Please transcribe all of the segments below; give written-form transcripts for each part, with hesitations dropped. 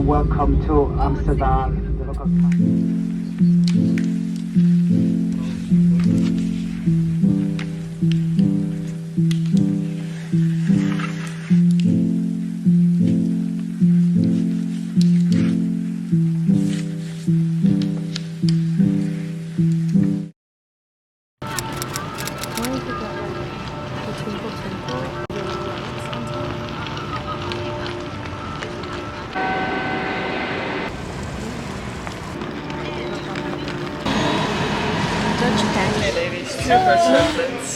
welcome to Amsterdam. The local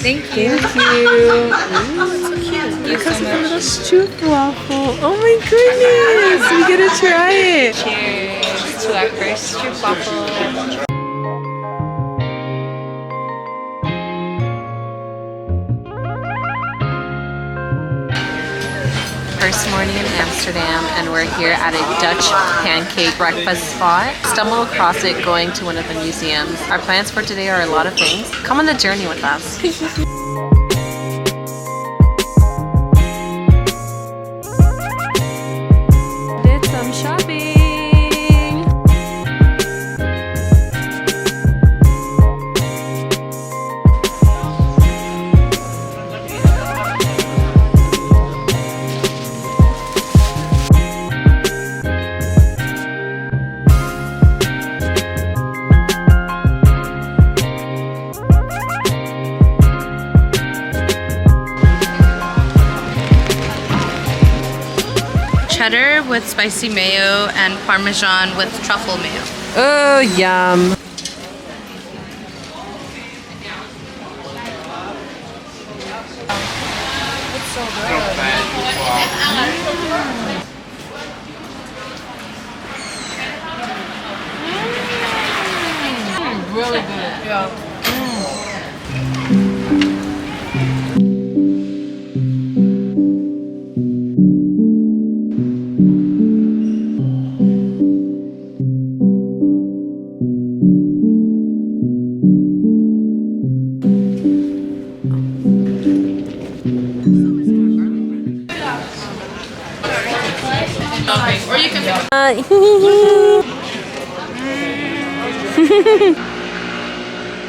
Thank you. Thank you. Ooh, so cute. You come with a little Stroopwafel. Oh my goodness, we get to try it. Cheers to our first Stroopwafel. First morning in Amsterdam, and we're here at a Dutch pancake breakfast spot. Stumbled across it going to one of the museums. Our plans for today are a lot of things. Come on the journey with us. Did some shopping. Cheddar with spicy mayo and Parmesan with truffle mayo. Oh, yum. It's so good. Really good. Yeah. Or you can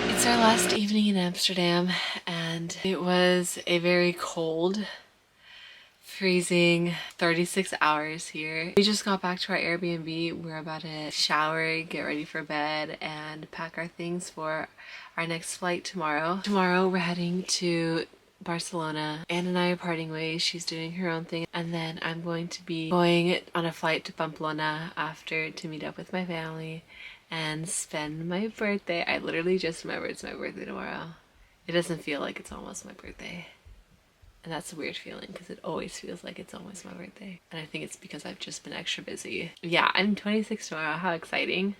It's our last evening in Amsterdam, and it was a very cold, freezing 36 hours here. We just got back to our Airbnb. We're about to shower, get ready for bed, and pack our things for our next flight tomorrow. Tomorrow we're heading to Barcelona. Anne and I are parting ways. She's doing her own thing, and then I'm going to be going on a flight to Pamplona after to meet up with my family and spend my birthday. I literally just remembered it's my birthday tomorrow. It doesn't feel like it's almost my birthday, and that's a weird feeling because it always feels like it's almost my birthday, and I think it's because I've just been extra busy. Yeah, I'm 26 tomorrow. How exciting.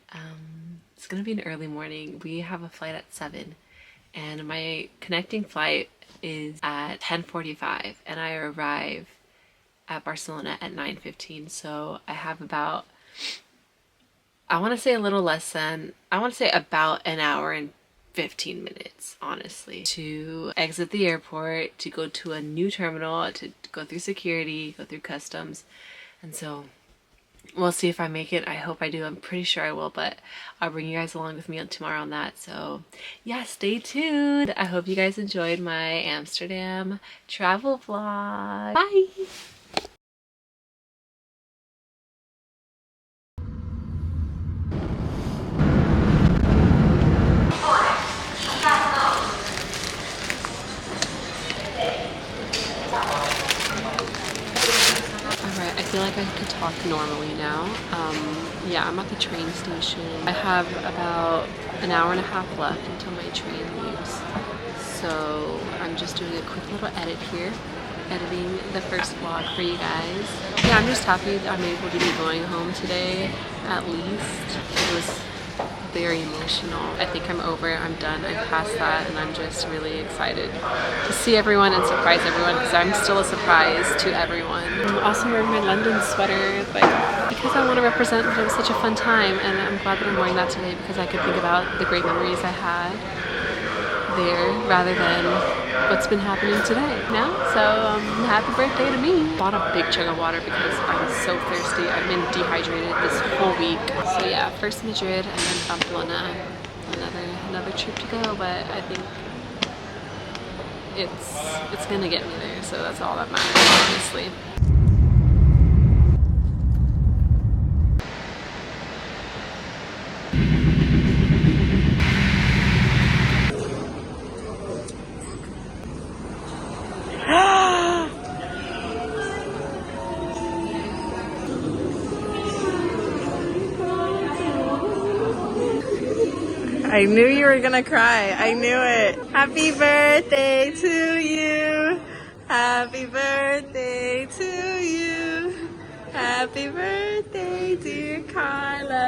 It's gonna be an early morning. We have a flight at 7, and my connecting flight is at 10:45, and I arrive at Barcelona at 9:15. So I have about, I want to say a little less than, I want to say about an hour and 15 minutes, honestly, to exit the airport, to go to a new terminal, to go through security, go through customs. And so we'll see if I make it. I hope I do. I'm pretty sure I will, but I'll bring you guys along with me tomorrow on that. So yeah, stay tuned. I hope you guys enjoyed my Amsterdam travel vlog. Bye! I feel like I could talk normally now. Yeah, I'm at the train station. I have about an hour and a half left until my train leaves. So I'm just doing a quick little edit here, editing the first vlog for you guys. Yeah, I'm just happy that I'm able to be going home today, at least. It was very emotional. I think I'm over it. I'm done. I'm past that, and I'm just really excited to see everyone and surprise everyone, because I'm still a surprise to everyone. I'm also wearing my London sweater, like, because I want to represent that it was such a fun time, and I'm glad that I'm wearing that today because I could think about the great memories I had. there rather than what's been happening today. Now, so happy birthday to me. Bought a big chug of water because I'm so thirsty. I've been dehydrated this whole week. So yeah, first Madrid and then Pamplona. Another trip to go, but I think it's gonna get me there, so that's all that matters, honestly. I knew you were gonna cry. I knew it. Happy birthday to you. Happy birthday to you. Happy birthday, dear Carla.